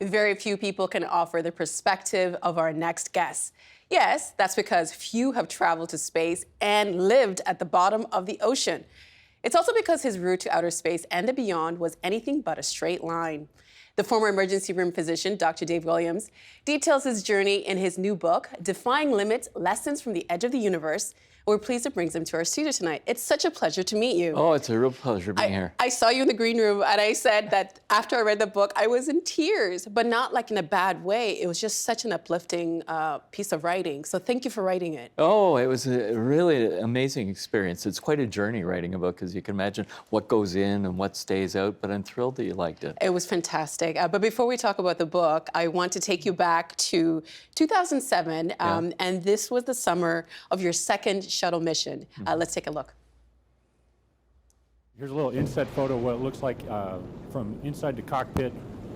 Very few people can offer the perspective of our next guest. Yes, that's because few have traveled to space and lived at the bottom of the ocean. It's also because his route to outer space and the beyond was anything but a straight line. The former emergency room physician, Dr. Dave Williams, details his journey in his new book, Defying Limits, Lessons from the Edge of the Universe. We're pleased to bring him to our studio tonight. It's such a pleasure to meet you. Oh, it's a real pleasure being here. I saw you in the green room, and I said that after I read the book, I was in tears, but not like in a bad way. It was just such an uplifting piece of writing. So thank you for writing it. Oh, it was a really amazing experience. It's quite a journey writing a book, because you can imagine what goes in and what stays out, but I'm thrilled that you liked it. It was fantastic. But before we talk about the book, I want to take you back to 2007, and this was the summer of your second shuttle mission. Let's take a look. Here's a little inset photo of what it looks like from inside the cockpit.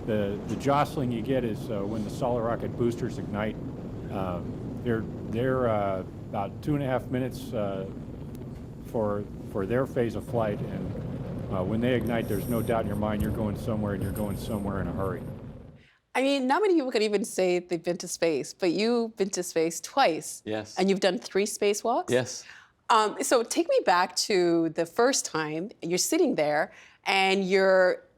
The jostling you get is when the solid rocket boosters ignite. They're about 2.5 minutes for their phase of flight, and when they ignite, there's no doubt in your mind you're going somewhere, and you're going somewhere in a hurry. I mean, not many people can even say they've been to space, but you've been to space twice. Yes. And you've done 3 spacewalks? Yes. So take me back to the first time you're sitting there and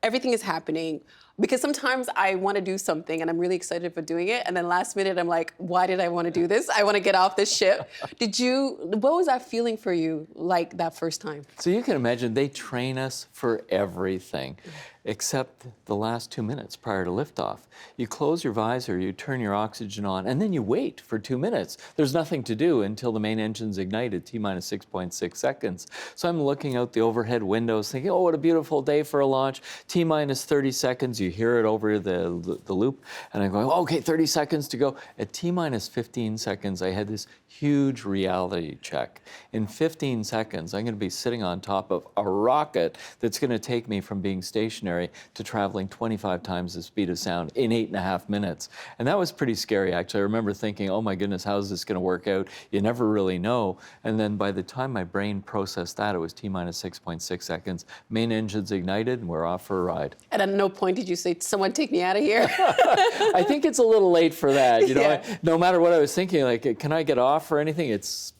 everything is happening. Because sometimes I want to do something and I'm really excited for doing it, and then last minute I'm like, why did I want to do this? I want to get off this ship. What was that feeling for you like that first time? So you can imagine they train us for everything, except the last 2 minutes prior to liftoff. You close your visor, you turn your oxygen on, and then you wait for 2 minutes. There's nothing to do until the main engines ignite at T-minus 6.6 seconds. So I'm looking out the overhead windows thinking, oh, what a beautiful day for a launch. T-minus 30 seconds, you hear it over the loop, and I'm going, okay, 30 seconds to go. At T-minus 15 seconds, I had this huge reality check. In 15 seconds, I'm gonna be sitting on top of a rocket that's gonna take me from being stationary to traveling 25 times the speed of sound in 8.5 minutes. And that was pretty scary, actually. I remember thinking, oh my goodness, how is this gonna work out? You never really know. And then by the time my brain processed that, it was T-minus 6.6 seconds. Main engines ignited, and we're off for a ride. And at no point did you say, someone take me out of here? I think it's a little late for that. You know, Yeah. no matter what I was thinking, like, can I get off or anything?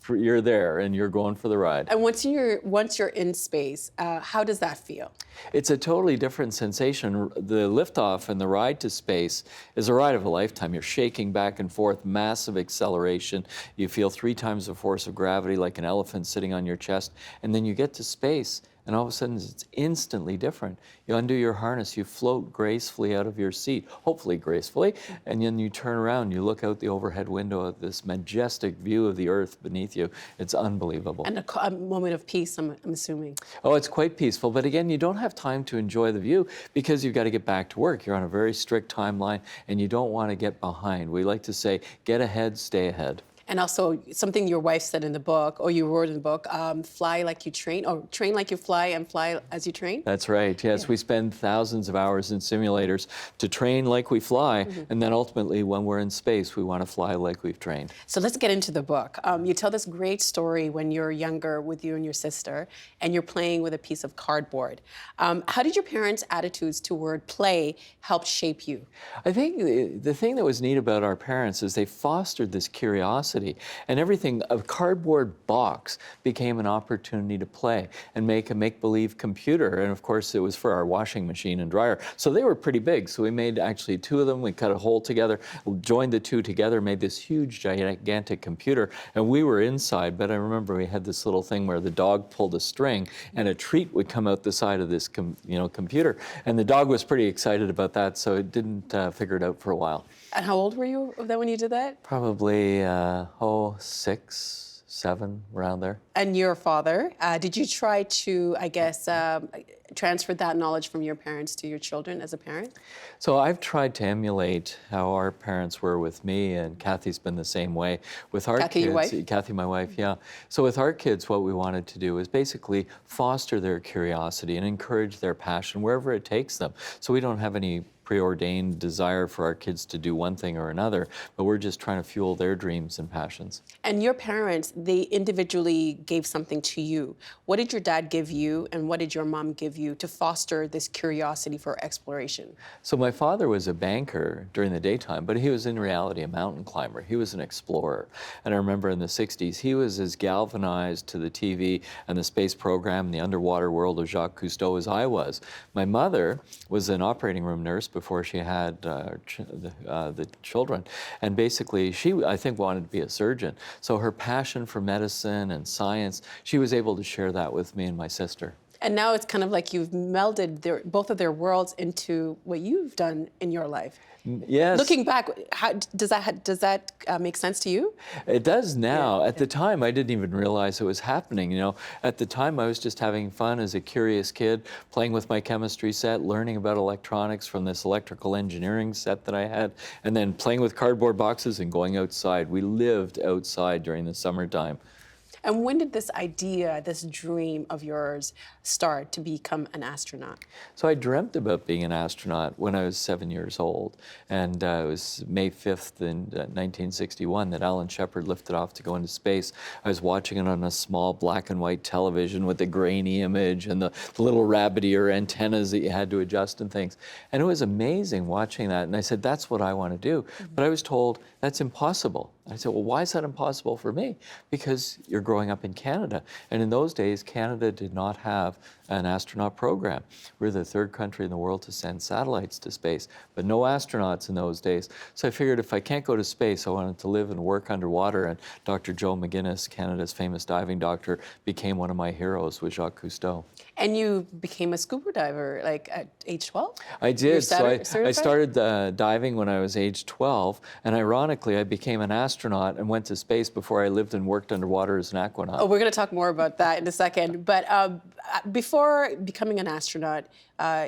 You're there and you're going for the ride. And once you're in space, how does that feel? It's a totally different sensation. The liftoff and the ride to space is a ride of a lifetime. You're shaking back and forth, massive acceleration. You feel 3 times the force of gravity like an elephant sitting on your chest. And then you get to space, and all of a sudden it's instantly different. You undo your harness, you float gracefully out of your seat, hopefully gracefully, and then you turn around, you look out the overhead window at this majestic view of the Earth beneath you. It's unbelievable. And a moment of peace, I'm assuming. Oh, it's quite peaceful, but again, you don't have time to enjoy the view because you've got to get back to work. You're on a very strict timeline, and you don't want to get behind. We like to say, get ahead, stay ahead. And also, something your wife said in the book, or you wrote in the book, fly like you train, or train like you fly and fly as you train? That's right, yes. Yeah. We spend thousands of hours in simulators to train like we fly, and then ultimately, when we're in space, we want to fly like we've trained. So let's get into the book. You tell this great story when you're younger with you and your sister, and you're playing with a piece of cardboard. How did your parents' attitudes toward play help shape you? I think the thing that was neat about our parents is they fostered this curiosity. And everything, a cardboard box became an opportunity to play and make a make-believe computer. And of course, it was for our washing machine and dryer. So they were pretty big. So we made actually 2 of them. We cut a hole together, joined the 2 together, made this huge, gigantic computer. And we were inside, but I remember we had this little thing where the dog pulled a string and a treat would come out the side of this computer. And the dog was pretty excited about that, so it didn't figure it out for a while. And how old were you when you did that? Probably 6, 7, around there. And your father, did you try to, I guess, transfer that knowledge from your parents to your children as a parent? So I've tried to emulate how our parents were with me, and Kathy's been the same way with our Kathy, kids. your wife? Kathy, my wife, yeah. So with our kids, what we wanted to do is basically foster their curiosity and encourage their passion wherever it takes them. So we don't have any preordained desire for our kids to do one thing or another, but we're just trying to fuel their dreams and passions. And your parents, they individually gave something to you. What did your dad give you, and what did your mom give of you to foster this curiosity for exploration? So my father was a banker during the daytime, but he was in reality a mountain climber. He was an explorer. And I remember in the 60s, he was as galvanized to the TV and the space program and the underwater world of Jacques Cousteau as I was. My mother was an operating room nurse before she had the children. And basically, she, I think, wanted to be a surgeon. So her passion for medicine and science, she was able to share that with me and my sister. And now it's kind of like you've melded both of their worlds into what you've done in your life. Yes. Looking back, how, does that make sense to you? It does now. Yeah, At the time, I didn't even realize it was happening. You know, at the time, I was just having fun as a curious kid, playing with my chemistry set, learning about electronics from this electrical engineering set that I had, and then playing with cardboard boxes and going outside. We lived outside during the summertime. And when did this idea, this dream of yours start to become an astronaut? So I dreamt about being an astronaut when I was 7 years old. And it was May 5th in 1961 that Alan Shepard lifted off to go into space. I was watching it on a small black and white television with the grainy image and the little rabbit ear antennas that you had to adjust and things. And it was amazing watching that. And I said, that's what I want to do. But I was told, that's impossible. I said, well, why is that impossible for me? Because you're growing up in Canada. And in those days, Canada did not have an astronaut program. We're the third country in the world to send satellites to space, but no astronauts in those days. So I figured if I can't go to space, I wanted to live and work underwater. And Dr. Joe McGinnis, Canada's famous diving doctor, became one of my heroes with Jacques Cousteau. And you became a scuba diver, like at age 12? I did. So I certified? started diving when I was age 12, and ironically, I became an astronaut and went to space before I lived and worked underwater as an aquanaut. Oh, we're going to talk more about that in a second. But before becoming an astronaut,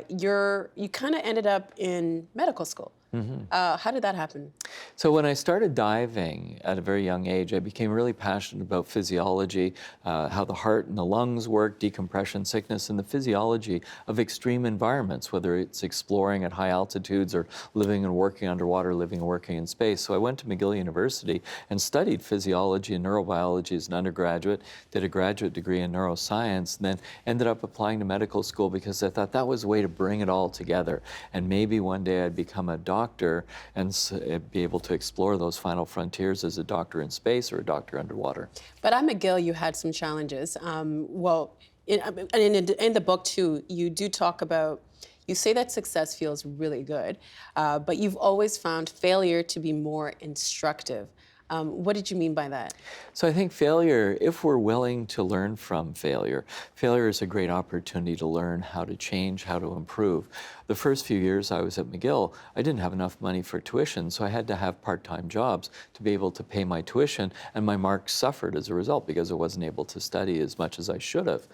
you kind of ended up in medical school. Mm-hmm. How did that happen? So when I started diving at a very young age, I became really passionate about physiology, how the heart and the lungs work, decompression, sickness, and the physiology of extreme environments, whether it's exploring at high altitudes or living and working underwater, living and working in space. So I went to McGill University and studied physiology and neurobiology as an undergraduate, did a graduate degree in neuroscience, and then ended up applying to medical school because I thought that was a way to bring it all together. And maybe one day I'd become a doctor and be able to explore those final frontiers as a doctor in space or a doctor underwater. But at McGill, you had some challenges. Well, in the book too, you do talk about, you say that success feels really good, but you've always found failure to be more instructive. What did you mean by that? So I think failure, if we're willing to learn from failure, failure is a great opportunity to learn how to change, how to improve. The first few years I was at McGill, I didn't have enough money for tuition, so I had to have part-time jobs to be able to pay my tuition, and my marks suffered as a result because I wasn't able to study as much as I should have.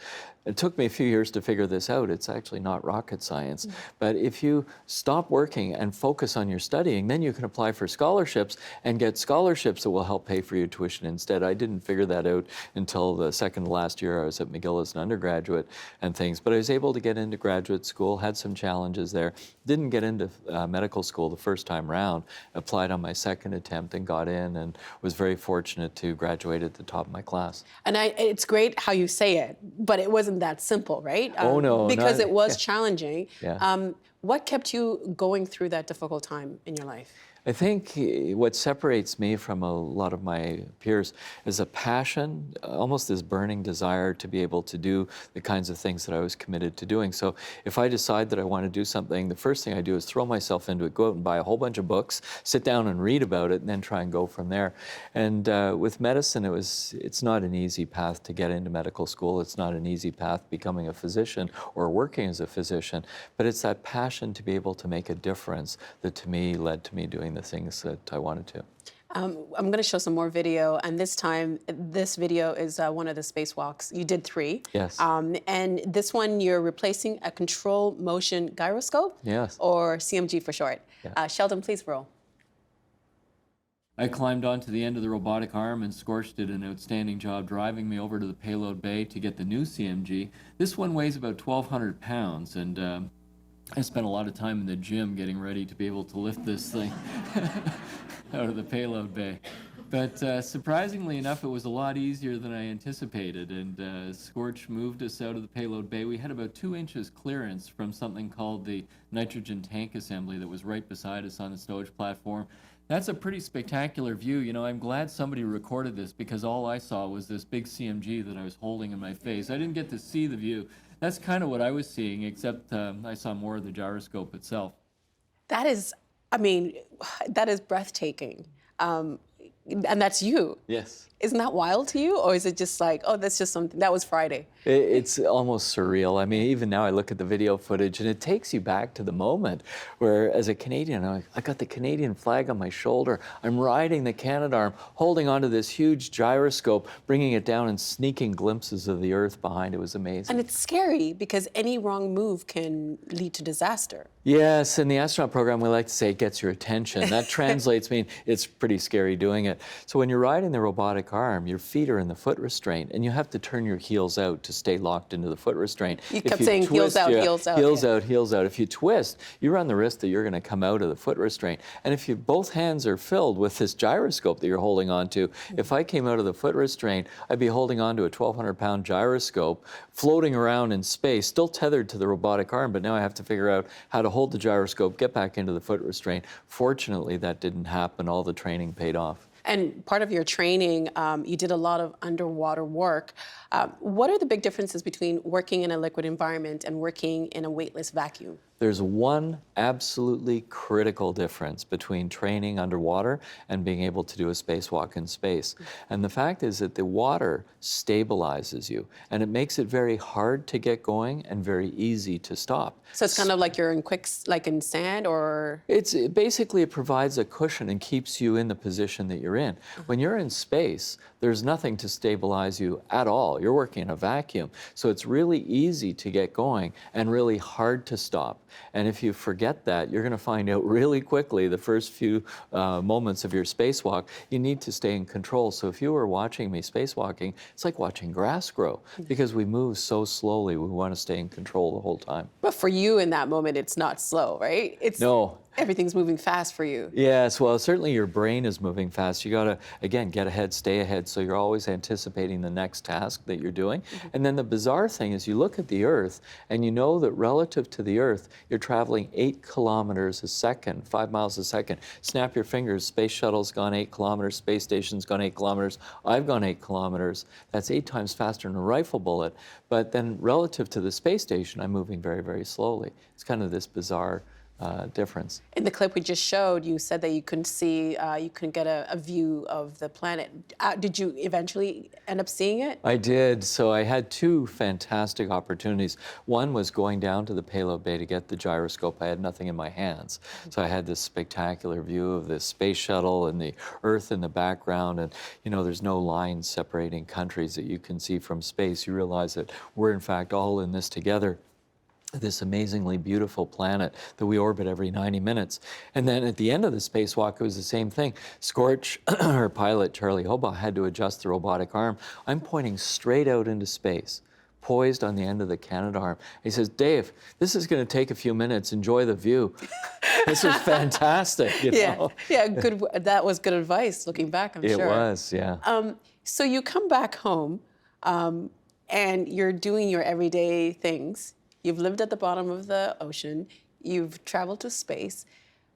It took me a few years to figure this out. It's actually not rocket science. Mm-hmm. But if you stop working and focus on your studying, then you can apply for scholarships and get scholarships that will help pay for your tuition instead. I didn't figure that out until the second to last year I was at McGill as an undergraduate and things. But I was able to get into graduate school, had some challenges there. Didn't get into medical school the first time round, applied on my second attempt and got in, and was very fortunate to graduate at the top of my class. And it's great how you say it, but it wasn't that simple, right? Oh, no. Because it was challenging. Yeah. What kept you going through that difficult time in your life? I think what separates me from a lot of my peers is a passion, almost this burning desire to be able to do the kinds of things that I was committed to doing. So if I decide that I want to do something, the first thing I do is throw myself into it, go out and buy a whole bunch of books, sit down and read about it, and then try and go from there. And with medicine, it's not an easy path to get into medical school. It's not an easy path becoming a physician or working as a physician, but it's that passion to be able to make a difference that to me led to me doing the things that I wanted to. I'm going to show some more video, and this time, this video is one of the spacewalks. You did 3. Yes. And this one, you're replacing a control motion gyroscope, yes, or CMG for short. Yeah. Sheldon, please roll. I climbed onto the end of the robotic arm, and Scorch did an outstanding job driving me over to the payload bay to get the new CMG. This one weighs about 1,200 pounds, and I spent a lot of time in the gym getting ready to be able to lift this thing out of the payload bay. But surprisingly enough, it was a lot easier than I anticipated. And Scorch moved us out of the payload bay. We had about 2 inches clearance from something called the nitrogen tank assembly that was right beside us on the stowage platform. That's a pretty spectacular view. You know, I'm glad somebody recorded this because all I saw was this big CMG that I was holding in my face. I didn't get to see the view. That's kind of what I was seeing, except I saw more of the gyroscope itself. That is, I mean, that is breathtaking. And that's you. Yes. Isn't that wild to you? Or is it just like, oh, that's just something, that was Friday? It's almost surreal. I mean, even now I look at the video footage and it takes you back to the moment where, as a Canadian, I got the Canadian flag on my shoulder. I'm riding the Canadarm, holding onto this huge gyroscope, bringing it down and sneaking glimpses of the Earth behind. It was amazing. And it's scary because any wrong move can lead to disaster. Yes, in the astronaut program, we like to say it gets your attention. That translates mean it's pretty scary doing it. So when you're riding the robotic arm, your feet are in the foot restraint, and you have to turn your heels out to stay locked into the foot restraint. You kept saying heels out, heels out. Heels yeah. out, heels out. If you twist, you run the risk that you're going to come out of the foot restraint. And if both hands are filled with this gyroscope that you're holding on to, if I came out of the foot restraint, I'd be holding on to a 1,200-pound gyroscope, floating around in space, still tethered to the robotic arm, but now I have to figure out how to hold the gyroscope, get back into the foot restraint. Fortunately, that didn't happen. All the training paid off. And part of your training, you did a lot of underwater work. What are the big differences between working in a liquid environment and working in a weightless vacuum? There's one absolutely critical difference between training underwater and being able to do a spacewalk in space. And the fact is that the water stabilizes you, and it makes it very hard to get going and very easy to stop. So it's kind of like you're in like in sand, or? Basically, it provides a cushion and keeps you in the position that you're in. When you're in space, there's nothing to stabilize you at all. You're working in a vacuum. So it's really easy to get going and really hard to stop. And if you forget that, you're going to find out really quickly the first few moments of your spacewalk, you need to stay in control. So if you were watching me spacewalking, it's like watching grass grow because we move so slowly. We want to stay in control the whole time. But for you in that moment, it's not slow, right? No. Everything's moving fast for you. Yes, well, certainly your brain is moving fast. You got to, again, get ahead, stay ahead, so you're always anticipating the next task that you're doing. And then the bizarre thing is you look at the Earth, and you know that relative to the Earth, you're traveling 8 kilometers a second, 5 miles a second. Snap your fingers, space shuttle's gone 8 kilometers, space station's gone 8 kilometers, I've gone 8 kilometers. That's 8 times faster than a rifle bullet. But then relative to the space station, I'm moving very, very slowly. It's kind of this bizarre difference. In the clip we just showed, you said that you couldn't see, you couldn't get a view of the planet. Did you eventually end up seeing it? I did. So I had 2 fantastic opportunities. One was going down to the payload bay to get the gyroscope. I had nothing in my hands. So I had this spectacular view of the space shuttle and the Earth in the background. And, you know, there's no lines separating countries that you can see from space. You realize that we're, in fact, all in this together. This amazingly beautiful planet that we orbit every 90 minutes. And then at the end of the spacewalk, it was the same thing. Scorch, our pilot, Charlie Hobaugh, had to adjust the robotic arm. I'm pointing straight out into space, poised on the end of the Canadarm. He says, Dave, this is going to take a few minutes. Enjoy the view. This was fantastic, you know? Yeah, good. That was good advice, looking back, I'm sure. It was, yeah. So you come back home, and you're doing your everyday things. You've lived at the bottom of the ocean. You've traveled to space.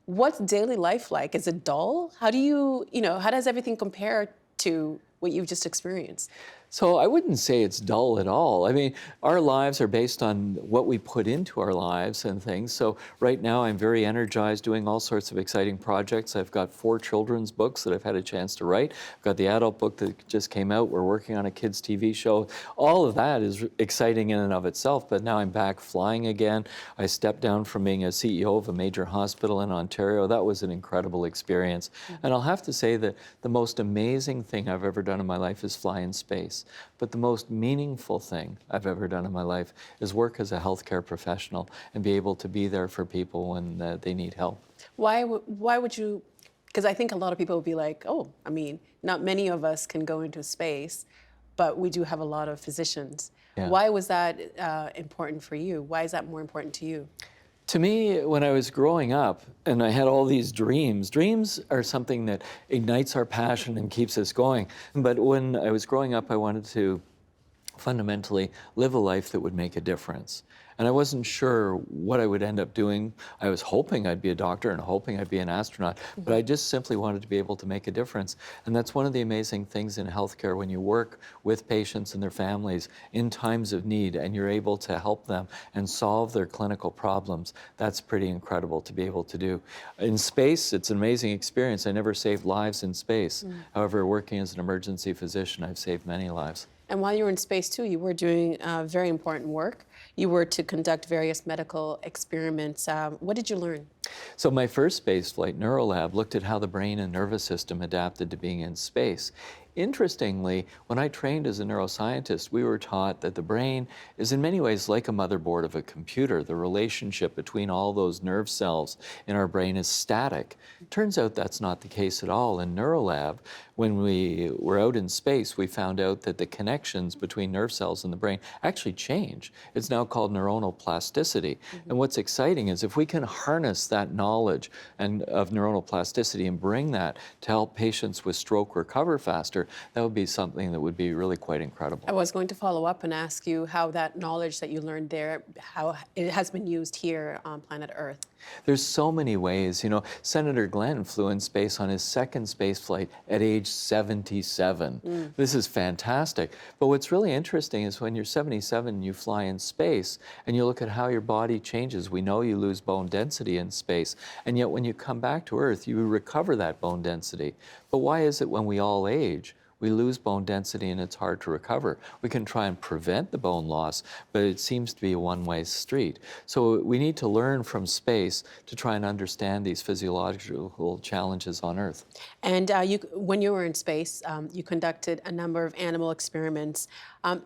What's daily life like? Is it dull? How do you know, how does everything compare to what you've just experienced? So I wouldn't say it's dull at all. I mean, our lives are based on what we put into our lives and things. So right now I'm very energized doing all sorts of exciting projects. I've got 4 children's books that I've had a chance to write. I've got the adult book that just came out. We're working on a kids' TV show. All of that is exciting in and of itself, but now I'm back flying again. I stepped down from being a CEO of a major hospital in Ontario. That was an incredible experience. And I'll have to say that the most amazing thing I've ever done in my life is fly in space. But the most meaningful thing I've ever done in my life is work as a healthcare professional and be able to be there for people when they need help. Why would you, because I think a lot of people would be like, oh, I mean, not many of us can go into space, but we do have a lot of physicians. Yeah. Why was that important for you? Why is that more important to you? To me, when I was growing up and I had all these dreams, dreams are something that ignites our passion and keeps us going. But when I was growing up, I wanted to fundamentally live a life that would make a difference. And I wasn't sure what I would end up doing. I was hoping I'd be a doctor and hoping I'd be an astronaut, but I just simply wanted to be able to make a difference. And that's one of the amazing things in healthcare when you work with patients and their families in times of need and you're able to help them and solve their clinical problems. That's pretty incredible to be able to do. In space, it's an amazing experience. I never saved lives in space. However, working as an emergency physician, I've saved many lives. And while you were in space too, you were doing very important work. You were to conduct various medical experiments. What did you learn? So my first spaceflight, Neurolab, looked at how the brain and nervous system adapted to being in space. Interestingly, when I trained as a neuroscientist, we were taught that the brain is in many ways like a motherboard of a computer. The relationship between all those nerve cells in our brain is static. Turns out that's not the case at all. In Neurolab, when we were out in space, we found out that the connections between nerve cells in the brain actually change. It's now called neuronal plasticity. And what's exciting is if we can harness that knowledge of neuronal plasticity and bring that to help patients with stroke recover faster, that would be something that would be really quite incredible. I was going to follow up and ask you how that knowledge that you learned there, how it has been used here on planet Earth. There's so many ways. You know, Senator Glenn flew in space on his second space flight at age 77. This is fantastic. But what's really interesting is when you're 77 and you fly in space and you look at how your body changes. We know you lose bone density in space, and yet when you come back to Earth, you recover that bone density. But why is it when we all age, we lose bone density and it's hard to recover? We can try and prevent the bone loss, but it seems to be a one-way street. So we need to learn from space to try and understand these physiological challenges on Earth. And when you were in space, you conducted a number of animal experiments.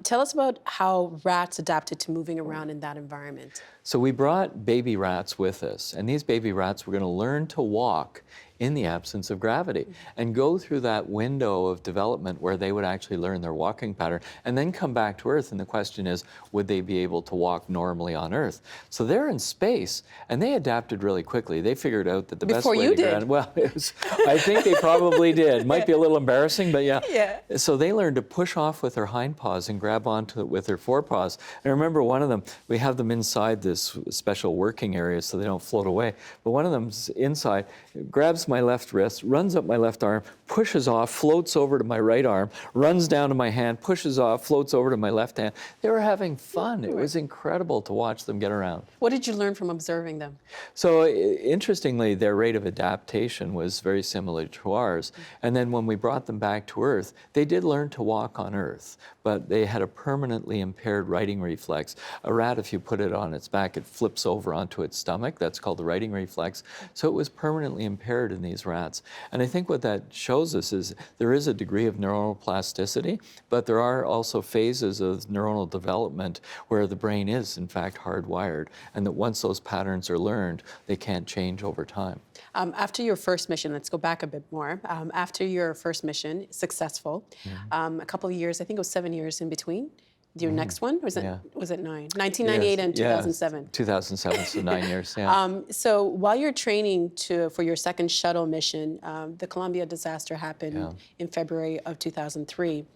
Tell us about how rats adapted to moving around in that environment. So we brought baby rats with us, and these baby rats were going to learn to walk in the absence of gravity and go through that window of development where they would actually learn their walking pattern and then come back to Earth. And the question is, would they be able to walk normally on Earth? So they're in space and they adapted really quickly. They figured out that the best way to get around, well, I think they probably did. Might be a little embarrassing, but yeah. So they learned to push off with their hind paws and grab onto it with their forepaws. And I remember one of them, we have them inside this special working area so they don't float away. But one of them's inside, grabs my left wrist, runs up my left arm, pushes off, floats over to my right arm, runs down to my hand, pushes off, floats over to my left hand. They were having fun. It was incredible to watch them get around. What did you learn from observing them? So interestingly, their rate of adaptation was very similar to ours. And then when we brought them back to Earth, they did learn to walk on Earth, but they had a permanently impaired righting reflex. A rat, if you put it on its back, it flips over onto its stomach. That's called the righting reflex. So it was permanently impaired in these rats. And I think what that shows us is there is a degree of neuronal plasticity, but there are also phases of neuronal development where the brain is, in fact, hardwired, and that once those patterns are learned, they can't change over time. After your first mission, let's go back a bit more. After your first mission, successful, a couple of years, I think it was 7 years in between. Your next one? Was it 9? 1998 and 2007. 2007, so 9 years, yeah. So while you're training for your second shuttle mission, the Columbia disaster happened in February of 2003.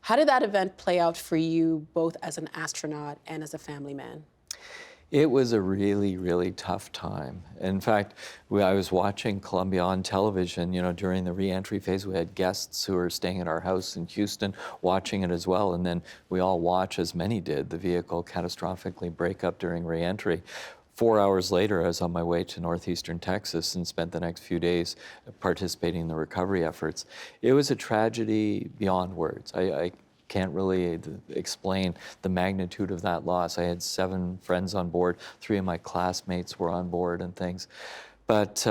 How did that event play out for you, both as an astronaut and as a family man? It was a really, really tough time. In fact, I was watching Columbia on television, you know, during the re-entry phase. We had guests who were staying at our house in Houston watching it as well. And then we all watched, as many did, the vehicle catastrophically break up during re-entry. 4 hours later, I was on my way to northeastern Texas and spent the next few days participating in the recovery efforts. It was a tragedy beyond words. I can't really explain the magnitude of that loss. I had 7 friends on board, 3 of my classmates were on board and things. But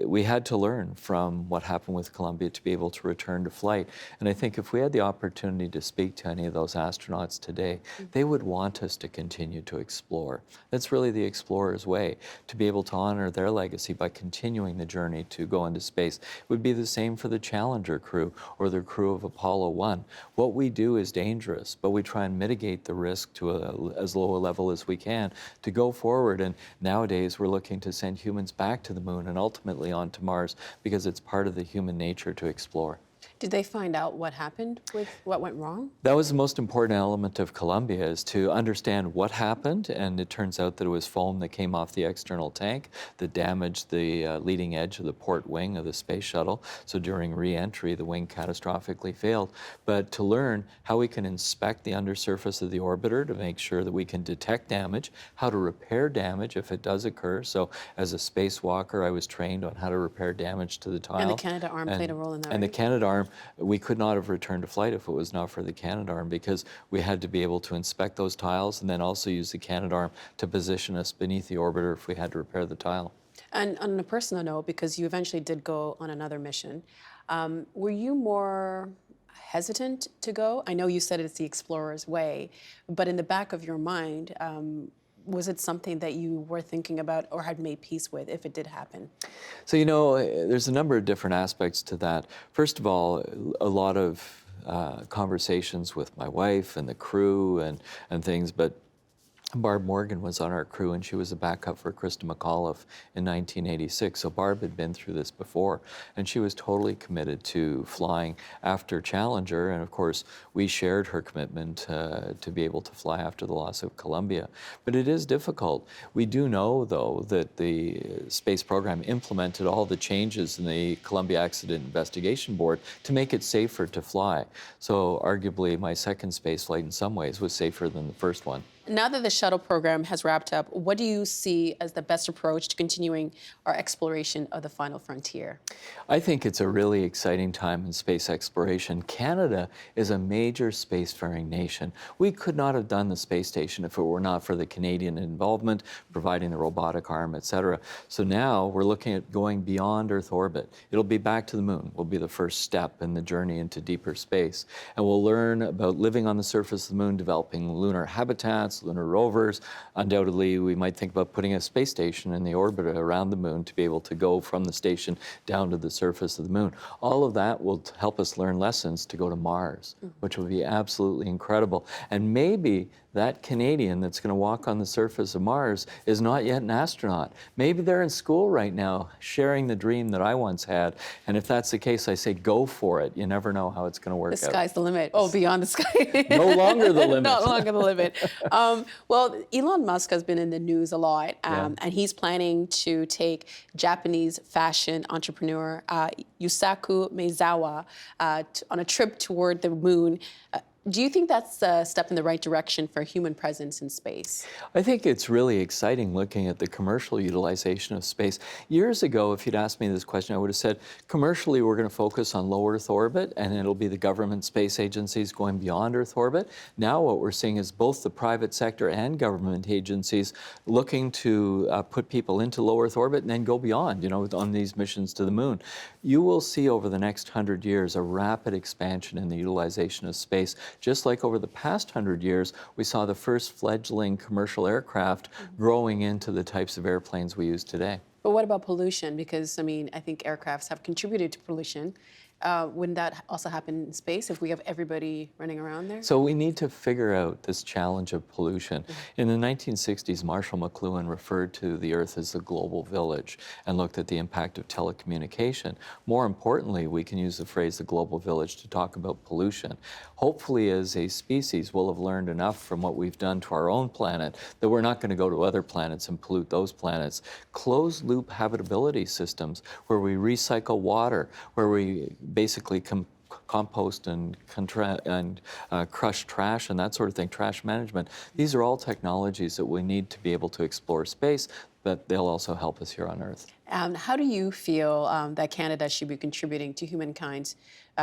we had to learn from what happened with Columbia to be able to return to flight. And I think if we had the opportunity to speak to any of those astronauts today, they would want us to continue to explore. That's really the explorer's way, to be able to honor their legacy by continuing the journey to go into space. It would be the same for the Challenger crew or the crew of Apollo 1. What we do is dangerous, but we try and mitigate the risk to as low a level as we can to go forward. And nowadays we're looking to send humans back to the moon and ultimately onto Mars because it's part of the human nature to explore. Did they find out what happened with what went wrong? That was the most important element of Columbia, is to understand what happened, and it turns out that it was foam that came off the external tank that damaged the leading edge of the port wing of the space shuttle. So during re-entry, the wing catastrophically failed. But to learn how we can inspect the undersurface of the orbiter to make sure that we can detect damage, how to repair damage if it does occur. So as a spacewalker, I was trained on how to repair damage to the tile. And the Canadarm played a role in that, And right? the Canadarm, we could not have returned to flight if it was not for the Canadarm, because we had to be able to inspect those tiles and then also use the Canadarm to position us beneath the orbiter if we had to repair the tile. And on a personal note, because you eventually did go on another mission, were you more hesitant to go? I know you said it's the explorer's way, but in the back of your mind, was it something that you were thinking about or had made peace with if it did happen? So, you know, there's a number of different aspects to that. First of all, a lot of conversations with my wife and the crew and things, but Barb Morgan was on our crew, and she was a backup for Krista McAuliffe in 1986. So Barb had been through this before, and she was totally committed to flying after Challenger. And of course, we shared her commitment to be able to fly after the loss of Columbia. But it is difficult. We do know, though, that the space program implemented all the changes in the Columbia Accident Investigation Board to make it safer to fly. So arguably, my second space flight in some ways was safer than the first one. Now that the shuttle program has wrapped up, what do you see as the best approach to continuing our exploration of the final frontier? I think it's a really exciting time in space exploration. Canada is a major spacefaring nation. We could not have done the space station if it were not for the Canadian involvement, providing the robotic arm, etc. So now we're looking at going beyond Earth orbit. It'll be back to the moon. Will be the first step in the journey into deeper space. And we'll learn about living on the surface of the moon, developing lunar habitats, lunar rovers. Undoubtedly, we might think about putting a space station in the orbit around the moon to be able to go from the station down to the surface of the moon. All of that will help us learn lessons to go to Mars, which will be absolutely incredible. And maybe that Canadian that's going to walk on the surface of Mars is not yet an astronaut. Maybe they're in school right now sharing the dream that I once had. And if that's the case, I say go for it. You never know how it's going to work out. The sky's the limit. Oh, beyond the sky. No longer the limit. No longer the limit. Well, Elon Musk has been in the news a lot, and he's planning to take Japanese fashion entrepreneur Yusaku Maezawa on a trip toward the moon. Do you think that's a step in the right direction for human presence in space? I think it's really exciting looking at the commercial utilization of space. Years ago, if you'd asked me this question, I would have said, commercially, we're going to focus on low Earth orbit, and it'll be the government space agencies going beyond Earth orbit. Now what we're seeing is both the private sector and government agencies looking to put people into low Earth orbit and then go beyond, you know, on these missions to the moon. You will see over the next 100 years a rapid expansion in the utilization of space. Just like over the past 100 years, we saw the first fledgling commercial aircraft growing into the types of airplanes we use today. But what about pollution? Because, I mean, I think aircrafts have contributed to pollution. Wouldn't that also happen in space if we have everybody running around there? So we need to figure out this challenge of pollution. In the 1960s, Marshall McLuhan referred to the Earth as the global village and looked at the impact of telecommunication. More importantly, we can use the phrase the global village to talk about pollution. Hopefully, as a species, we'll have learned enough from what we've done to our own planet that we're not going to go to other planets and pollute those planets. Closed-loop habitability systems where we recycle water, where we basically compost and crush trash and that sort of thing, trash management. These are all technologies that we need to be able to explore space. but they'll also help us here on Earth. How do you feel that Canada should be contributing to humankind's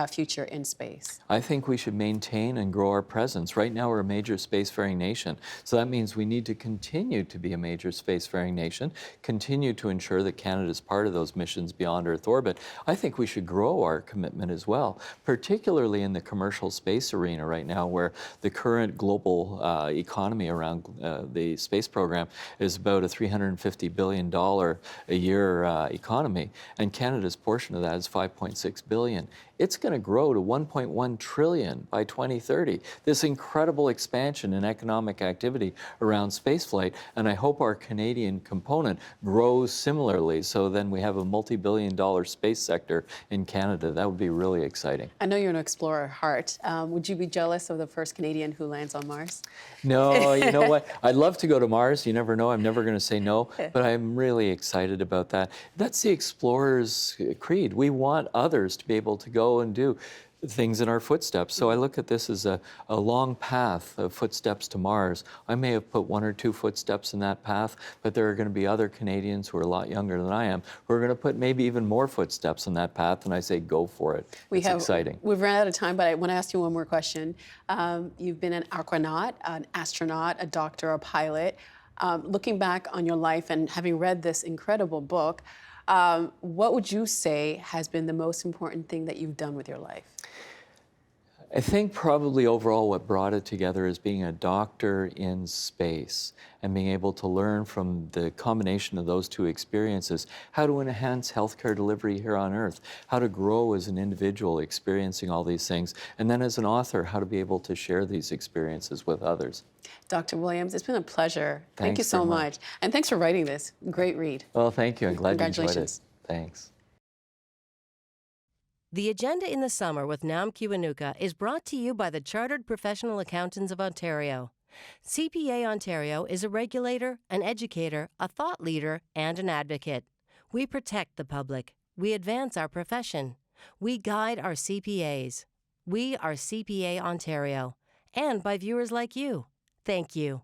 future in space? I think we should maintain and grow our presence. Right now, we're a major spacefaring nation. So that means we need to continue to be a major spacefaring nation, continue to ensure that Canada is part of those missions beyond Earth orbit. I think we should grow our commitment as well, particularly in the commercial space arena right now, where the current global economy around the space program is about a $350 billion a year economy, and Canada's portion of that is $5.6 billion. It's going to grow to $1.1 trillion by 2030. This incredible expansion in economic activity around spaceflight, and I hope our Canadian component grows similarly, so then we have a multi-billion-dollar space sector in Canada. That would be really exciting. I know you're an explorer at heart. Would you be jealous of the first Canadian who lands on Mars? No, you know what? I'd love to go to Mars. You never know. I'm never going to say no, but I'm really excited about that. That's the explorer's creed. We want others to be able to go and do things in our footsteps. So I look at this as a long path of footsteps to Mars. I may have put 1 or 2 footsteps in that path, but there are going to be other Canadians who are a lot younger than I am who are going to put maybe even more footsteps in that path, and I say go for it. It's exciting. We've run out of time, but I want to ask you one more question. You've been an aquanaut, an astronaut, a doctor, a pilot. Looking back on your life and having read this incredible book, what would you say has been the most important thing that you've done with your life? I think probably overall what brought it together is being a doctor in space and being able to learn from the combination of those two experiences how to enhance healthcare delivery here on Earth, how to grow as an individual experiencing all these things, and then as an author, how to be able to share these experiences with others. Dr. Williams, it's been a pleasure. Thank you Thanks so very much. And thanks for writing this. Great read. Well, thank you. I'm glad you enjoyed it. Congratulations. Thanks. The Agenda in the Summer with Nam Kiwanuka is brought to you by the Chartered Professional Accountants of Ontario. CPA Ontario is a regulator, an educator, a thought leader, and an advocate. We protect the public. We advance our profession. We guide our CPAs. We are CPA Ontario. And by viewers like you. Thank you.